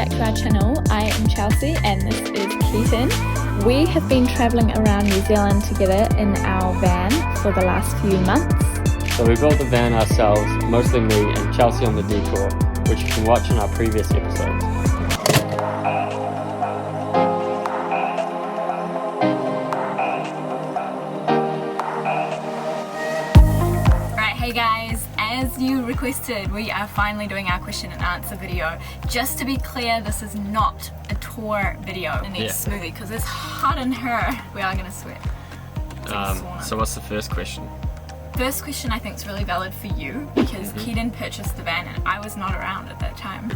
back to our channel. I am Chelsea and this is Keaton. We have been travelling around New Zealand together in our van for the last few months. So we built the van ourselves, mostly me and Chelsea on the decor, which you can watch in our previous episodes. Hey guys, as you requested, we are finally doing our question and answer video. Just to be clear, this is not a tour video. It needs smoothie because it's hot in here. We are gonna sweat. So what's the first question? First question I think is really valid for you because Keaton purchased the van and I was not around at that time.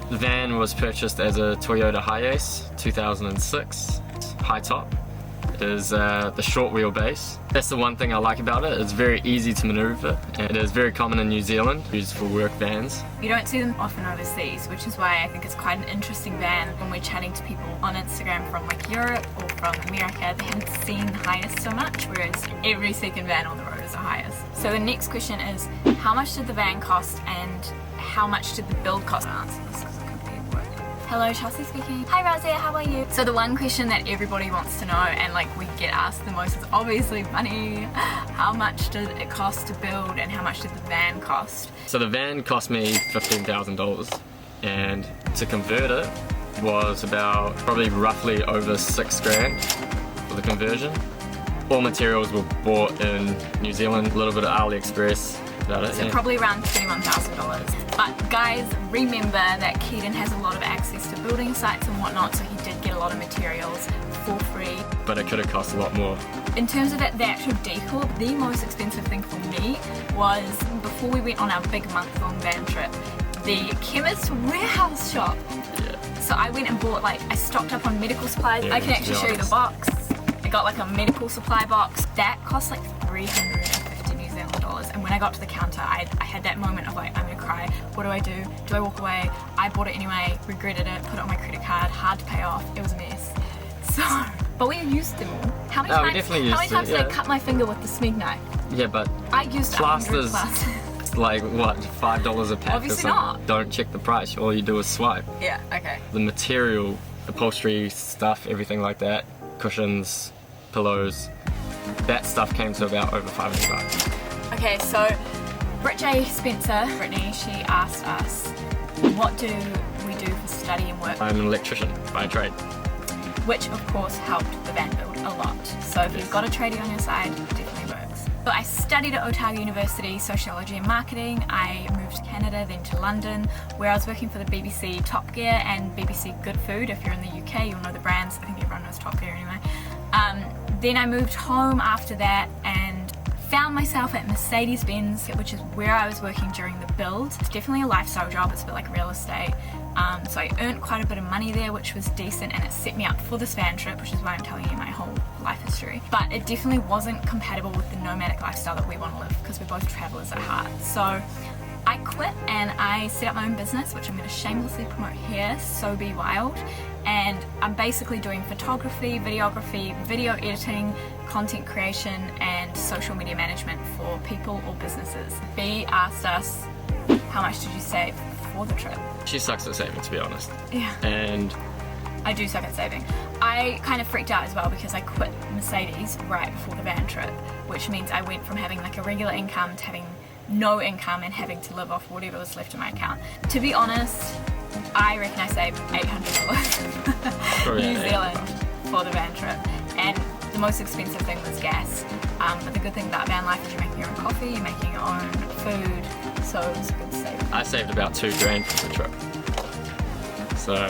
The van was purchased as a Toyota Hiace 2006 high top. It is the short wheelbase. That's the one thing I like about it. It's very easy to maneuver and it is very common in New Zealand, used for work vans. You don't see them often overseas, which is why I think it's quite an interesting van when we're chatting to people on Instagram from like Europe or from America. They haven't seen the Hiace so much, whereas every second van on the road is a Hiace. So the next question is, how much did the van cost and how much did the build cost? Answer this because it could be at work. Hello, Chelsea speaking. Hi Razia, how are you? So the one question that everybody wants to know and like we get asked the most is obviously money. How much did it cost to build and how much did the van cost? So the van cost me $15,000 and to convert it was about probably roughly over $6,000 for the conversion. All materials were bought in New Zealand, a little bit of AliExpress. So probably around $21,000. But guys, remember that Keaton has a lot of access to building sites and whatnot, so he did get a lot of materials for free. But it could have cost a lot more. In terms of the actual decor, the most expensive thing for me was before we went on our big month-long van trip, the Chemist Warehouse shop. Yeah. So I went and bought, like, I stocked up on medical supplies. Yeah, I can actually show you the box. I got like a medical supply box. That cost like $350 New Zealand dollars. And when I got to the counter, I had that moment of like, I'm gonna cry. What do I do? Do I walk away? I bought it anyway, regretted it, put it on my credit card, hard to pay off. It was a mess. So, but we used them all. How many times did I cut my finger with the Smeg knife? Yeah, but I used plasters. Like what, $5 a pack Obviously or something? not. Don't check the price, all you do is swipe. Yeah, okay. The material, upholstery stuff, everything like that, cushions, pillows, that stuff came to about over $500. Okay, so Brittany she asked us, what do we do for study and work? I'm an electrician by trade. Which of course helped the van build a lot. So if you've got a tradie on your side, it definitely works. So I studied at Otago University, Sociology and Marketing. I moved to Canada, then to London, where I was working for the BBC Top Gear and BBC Good Food. If you're in the UK, you'll know the brands. I think everyone knows Top Gear anyway. Then I moved home after that and found myself at Mercedes-Benz, which is where I was working during the build. It's definitely a lifestyle job, it's a bit like real estate. So I earned quite a bit of money there, which was decent, and it set me up for this van trip, which is why I'm telling you my whole life history. But it definitely wasn't compatible with the nomadic lifestyle that we want to live, because we're both travelers at heart. So I quit and I set up my own business, which I'm going to shamelessly promote here, So Be Wild. And I'm basically doing photography, videography, video editing, content creation, and social media management for people or businesses. B asked us, how much did you save for the trip? She sucks at saving, to be honest. Yeah. And I do suck at saving. I kind of freaked out as well because I quit Mercedes right before the van trip, which means I went from having like a regular income to having no income and having to live off whatever was left in my account. To be honest, I reckon I saved $800 New Zealand for the van trip, and the most expensive thing was gas. But the good thing about van life is you're making your own coffee, you're making your own food, so it was a good saving. I saved about $2,000 for the trip. So,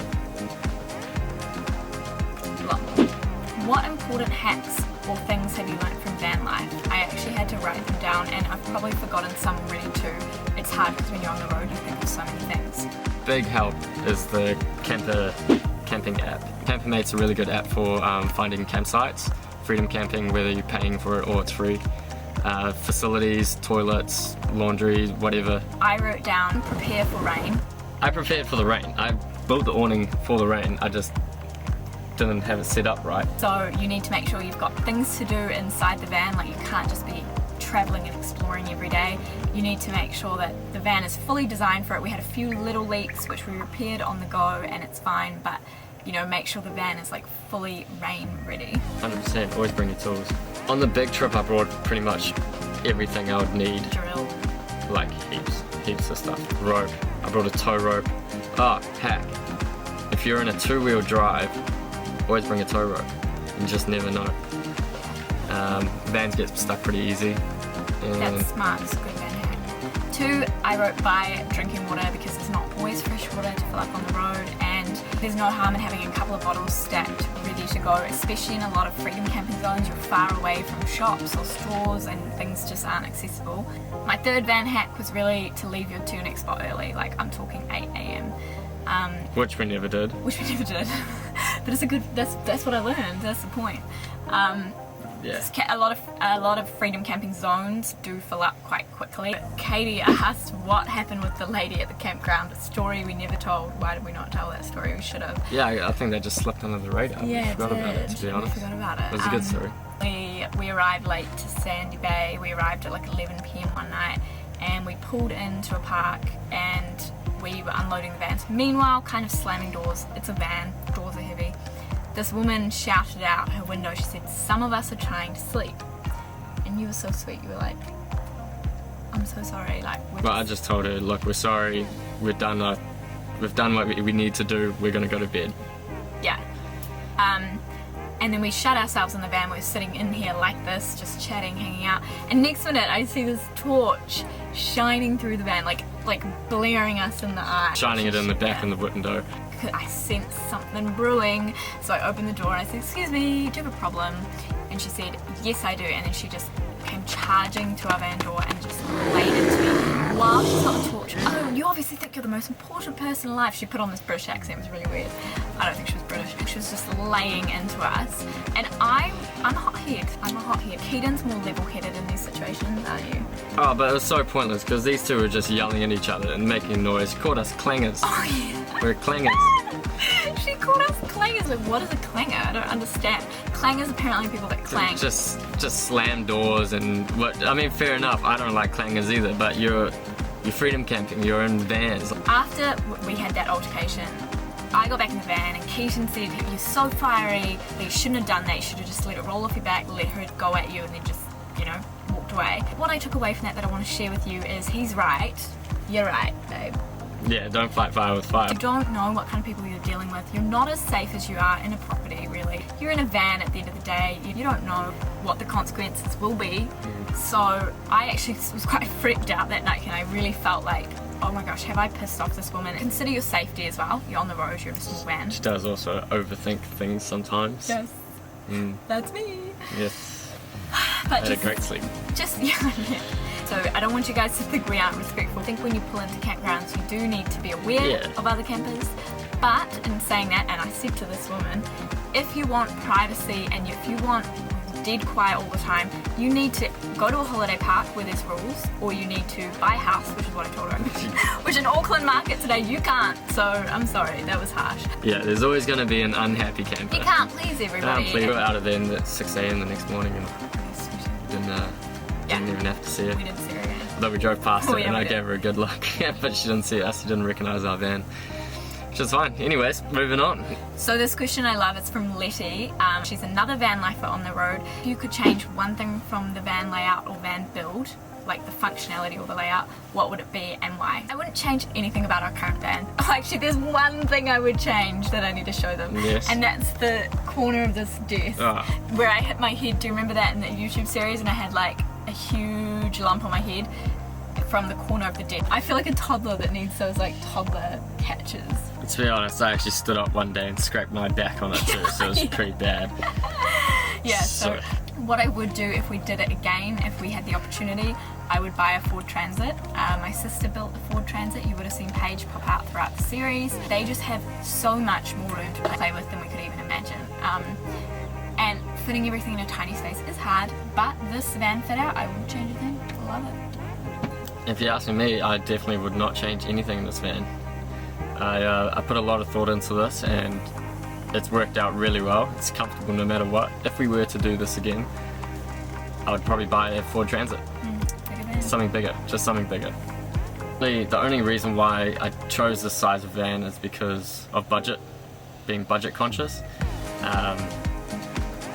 what important hacks or things have you learned from van life? I actually had to write them down, and I've probably forgotten some already too. It's hard because when you're on the road, you think of so many things. Big help is the camping app. Campermate's a really good app for finding campsites. Freedom camping, whether you're paying for it or it's free. Facilities, toilets, laundry, whatever. I wrote down prepare for rain. I prepared for the rain. I built the awning for the rain. I just didn't have it set up right. So you need to make sure you've got things to do inside the van. Like you can't just be traveling and exploring every day. you need to make sure that the van is fully designed for it. We had a few little leaks which we repaired on the go and it's fine, but you know, make sure the van is like fully rain ready. 100%, always bring your tools. On the big trip I brought pretty much everything I would need. Drill. Like heaps of stuff. Rope, I brought a tow rope. Hack. If you're in a two-wheel drive, always bring a tow rope. You just never know. Vans get stuck pretty easy. That's smart, that's a good van hack. 2, I wrote buy drinking water because there's not always fresh water to fill up on the road, and there's no harm in having a couple of bottles stacked ready to go, especially in a lot of freedom camping zones. You're far away from shops or stores and things just aren't accessible. My 3rd van hack was really to leave your tunic spot early, like I'm talking 8 a.m. Which we never did. But it's a good, that's what I learned, that's the point. Yeah. A lot of freedom camping zones do fill up quite quickly. Katie asked what happened with the lady at the campground, a story we never told. Why did we not tell that story? We should have. Yeah, I think that just slipped under the radar. Yeah, I forgot about it, to be honest. We forgot about it. It was a good story. We arrived late to Sandy Bay. We arrived at like 11 p.m. one night and we pulled into a park and we were unloading the vans. Meanwhile, kind of slamming doors. It's a van, doors are heavy. This woman shouted out her window, she said, "Some of us are trying to sleep." And you were so sweet, you were like, "I'm so sorry." Like, I just told her, look, we're sorry, we've done what we need to do, we're gonna go to bed. Yeah. And then we shut ourselves in the van. We were sitting in here like this, just chatting, hanging out. And next minute, I see this torch shining through the van, like blaring us in the eye. Shining it in the back in the window. I sensed something brewing, so I opened the door and I said, "Excuse me, do you have a problem?" And she said, "Yes, I do." And then she just came charging to our van door and just laid into me while she's got the torch. "Oh, you obviously think you're the most important person alive." She put on this British accent, it was really weird. I don't think she was British. She was just laying into us. And I'm a hothead. I'm a hothead. Keaton's more level-headed in these situations, aren't you? Oh, but it was so pointless because these two were just yelling at each other and making noise. Called us clangers. Oh yeah. We're clangers. She called us clangers. Like, what is a clanger? I don't understand. Clangers apparently people that clang. Just slam doors and what? I mean, fair enough. I don't like clangers either. But you're freedom camping. You're in vans. After we had that altercation, I got back in the van and Keaton said, "You're so fiery that you shouldn't have done that. You should have just let it roll off your back, let her go at you, and then just, you know, walked away." What I took away from that I want to share with you is he's right. You're right, babe. Yeah, don't fight fire with fire. You don't know what kind of people you're dealing with. You're not as safe as you are in a property, really. You're in a van at the end of the day. You don't know what the consequences will be. So I actually was quite freaked out that night and I really felt like, oh my gosh, have I pissed off this woman? Consider your safety as well. You're on the road, you're in a small van. She does also overthink things sometimes. Yes. That's me. Yes. But I had a great sleep. Yeah. So I don't want you guys to think we aren't respectful. I think when you pull into campgrounds, you do need to be aware of other campers. But in saying that, and I said to this woman, if you want privacy and if you want dead quiet all the time, you need to go to a holiday park where there's rules, or you need to buy a house, which is what I told her. Which in Auckland market today, you can't. So I'm sorry, that was harsh. Yeah, there's always going to be an unhappy camper. You can't please everybody. We were out of there at 6 a.m. the next morning and didn't even have to see it. We didn't see her again. Although we drove past it and I did. gave her a good look, but she didn't see us, she didn't recognise our van. Which is fine. Anyways, moving on. So this question I love, it's from Letty. She's another van lifer on the road. If you could change one thing from the van layout or van build, like the functionality or the layout, what would it be and why? I wouldn't change anything about our current van. Actually, there's one thing I would change that I need to show them. Yes. And that's the corner of this desk where I hit my head. Do you remember that in the YouTube series? And I had like a huge lump on my head from the corner of the desk. I feel like a toddler that needs those like toddler catches. To be honest, I actually stood up one day and scraped my back on it too, so it was pretty bad. Yeah, so what I would do if we did it again, if we had the opportunity, I would buy a Ford Transit. My sister built a Ford Transit. You would have seen Paige pop out throughout the series. They just have so much more room to play with than we could even imagine. And fitting everything in a tiny space is hard, but this van fit out, I wouldn't change a thing. I love it. If you're asking me, I definitely would not change anything in this van. I put a lot of thought into this and it's worked out really well. It's comfortable no matter what. If we were to do this again, I would probably buy a Ford Transit. something bigger, just something bigger. The only reason why I chose this size of van is because of budget, being budget conscious.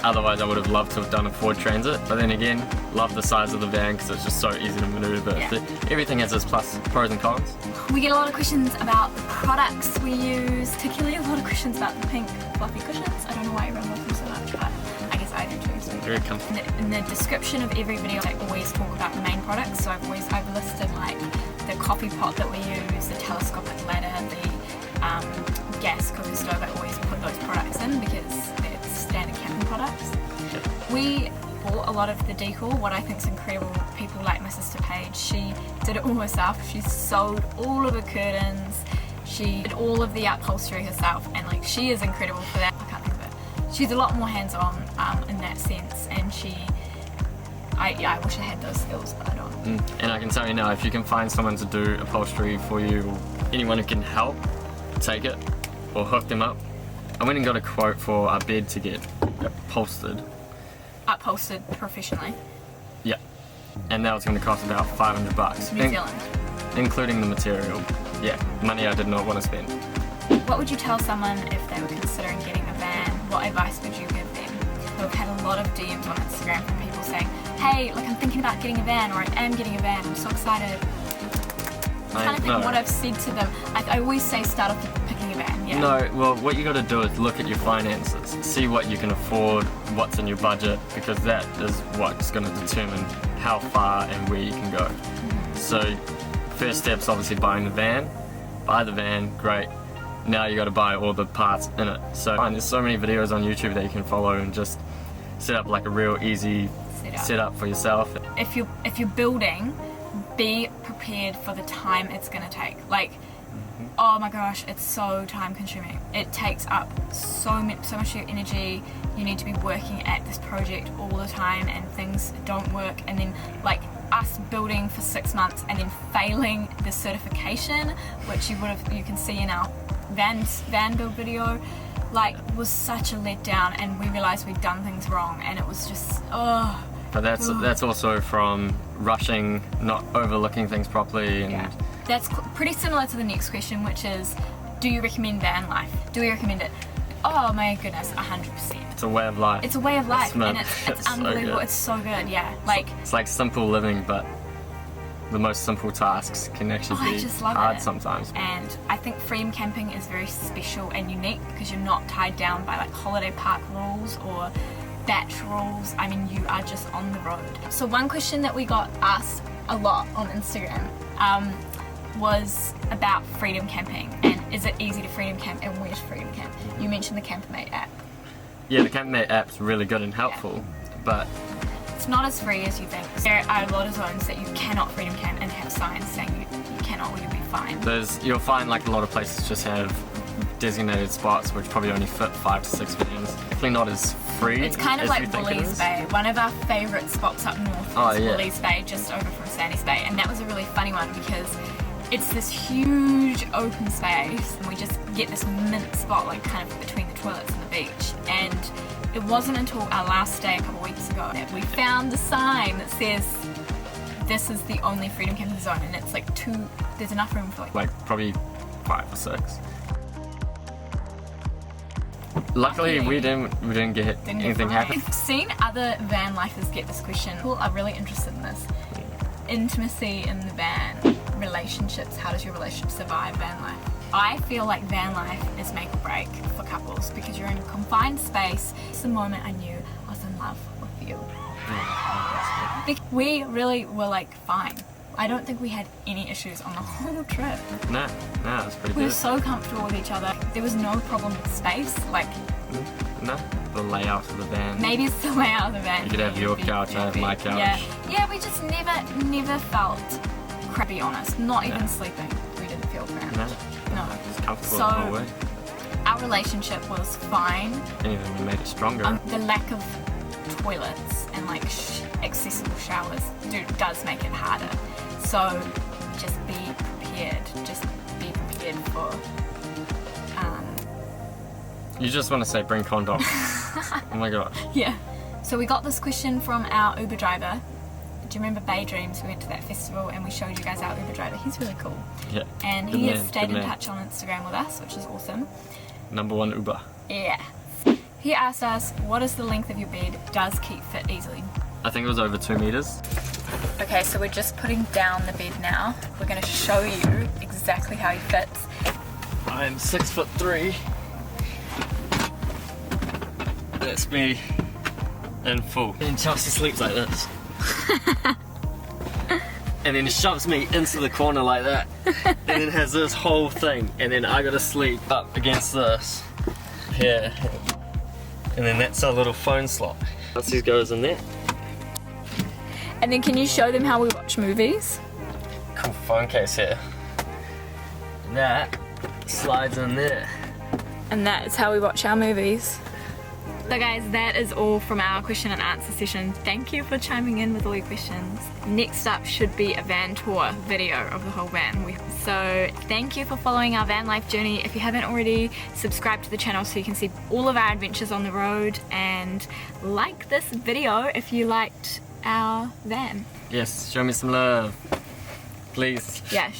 Otherwise I would have loved to have done a Ford Transit, but then again, love the size of the van because it's just so easy to maneuver. Yeah. Everything has its pros and cons. We get a lot of questions about the products we use, particularly a lot of questions about the pink fluffy cushions. I don't know why everyone loves them so much, but I guess I do too. So Very comfortable. in the description of every video, I always talk about the main products. So I've listed like the coffee pot that we use, the telescopic ladder, the gas cooker stove. I always put those products in because they're standard camping products. We bought a lot of the decor. What I think is incredible, people like my sister Paige, she did it all herself. She sewed all of the curtains, she did all of the upholstery herself, and like she is incredible for that. I can't think of it. She's a lot more hands-on in that sense, and I wish I had those skills, but I don't. And I can tell you now, if you can find someone to do upholstery for you, or anyone who can help, take it or hook them up. I went and got a quote for our bed to get upholstered professionally. Yeah, and that was going to cost about $500. New Zealand. Including the material. Yeah, money I did not want to spend. What would you tell someone if they were considering getting a van? What advice would you give them? We've had a lot of DMs on Instagram from people saying, hey, like I'm thinking about getting a van, or I am getting a van, I'm so excited. I'm trying to think what I've said to them. I always say start off with picking a van, yeah. No, well what you got to do is look at your finances, see what you can afford, what's in your budget, because that is what's going to determine how far and where you can go. So first step's obviously buying the van. Buy the van, great. Now you got to buy all the parts in it. So there's so many videos on YouTube that you can follow and just set up like a real easy setup for yourself. If you're building, be prepared for the time it's going to take. Like, oh my gosh, it's so time consuming. It takes up so much of your energy. You need to be working at this project all the time and things don't work, and then like us building for 6 months and then failing the certification, which you can see in our van build video, like was such a letdown, and we realized we'd done things wrong, and it was just But that's also from rushing, not overlooking things properly, and that's pretty similar to the next question, which is, do you recommend van life? Do we recommend it? Oh my goodness, 100%. It's a way of life. It's a way of life, and it's so unbelievable. good. It's so good, yeah. Like it's like simple living, but the most simple tasks can actually be hard sometimes. And I think freedom camping is very special and unique because you're not tied down by like holiday park rules or batch rules. I mean, you are just on the road. So one question that we got asked a lot on Instagram was about freedom camping, and is it easy to freedom camp, and where's freedom camp? You mentioned the Campermate app. Yeah, the Campermate app's really good and helpful, but it's not as free as you think. There are a lot of zones that you cannot freedom camp and have signs saying you cannot or you'll be fined. You'll find like a lot of places just have designated spots which probably only fit 5 to 6 vans. Definitely not as free. It's kind of like Woolies Bay. One of our favourite spots up north is Woolies Bay, just over from Sandy's Bay, and that was a really funny one because it's this huge open space, and we just get this mint spot like kind of between the toilets and the beach. And it wasn't until our last day a couple of weeks ago that we found the sign that says this is the only freedom camping zone, and it's like there's enough room for like probably 5 or 6. Luckily we didn't get anything happen. I've seen other van lifers get this question. People are really interested in this. Intimacy in the van, relationships, how does your relationship survive van life? I feel like van life is make or break for couples because you're in a confined space. It's the moment I knew I was in love with you. We really were like fine. I don't think we had any issues on the whole trip. No, it was pretty good. We were so comfortable with each other. There was no problem with space, like... No, the layout of the van. Maybe it's the layout of the van. You could have your couch, I have my couch. Yeah, we just never felt crappy on us. Not even sleeping. We didn't feel cramped. No. It was comfortable the whole way. Our relationship was fine. And even made it stronger. The lack of toilets and like accessible showers does make it harder. So just be prepared. Just be prepared for... You just want to say bring condoms. Oh my god. Yeah. So we got this question from our Uber driver. do you remember Bay Dreams? We went to that festival and we showed you guys our Uber driver. He's really cool. Yeah. And Good he man, has stayed good in man. touch on Instagram with us, which is awesome. #1 Uber. Yeah. He asked us, what is the length of your bed? Does Keat fit easily? I think it was over 2 meters. Okay, so we're just putting down the bed now. We're going to show you exactly how he fits. I'm 6'3". That's me in full. And Chelsea sleeps like this. And then shoves me into the corner like that. And then has this whole thing. And then I gotta sleep up against this. Here. And then that's our little phone slot. Once he goes in there. And then can you show them how we watch movies? Cool phone case here. And that slides in there. And that is how we watch our movies. So guys, that is all from our question and answer session. Thank you for chiming in with all your questions. Next up should be a van tour video of the whole van. So thank you for following our van life journey. If you haven't already, subscribe to the channel so you can see all of our adventures on the road, and like this video if you liked our van. Yes, show me some love. Please. Yeah.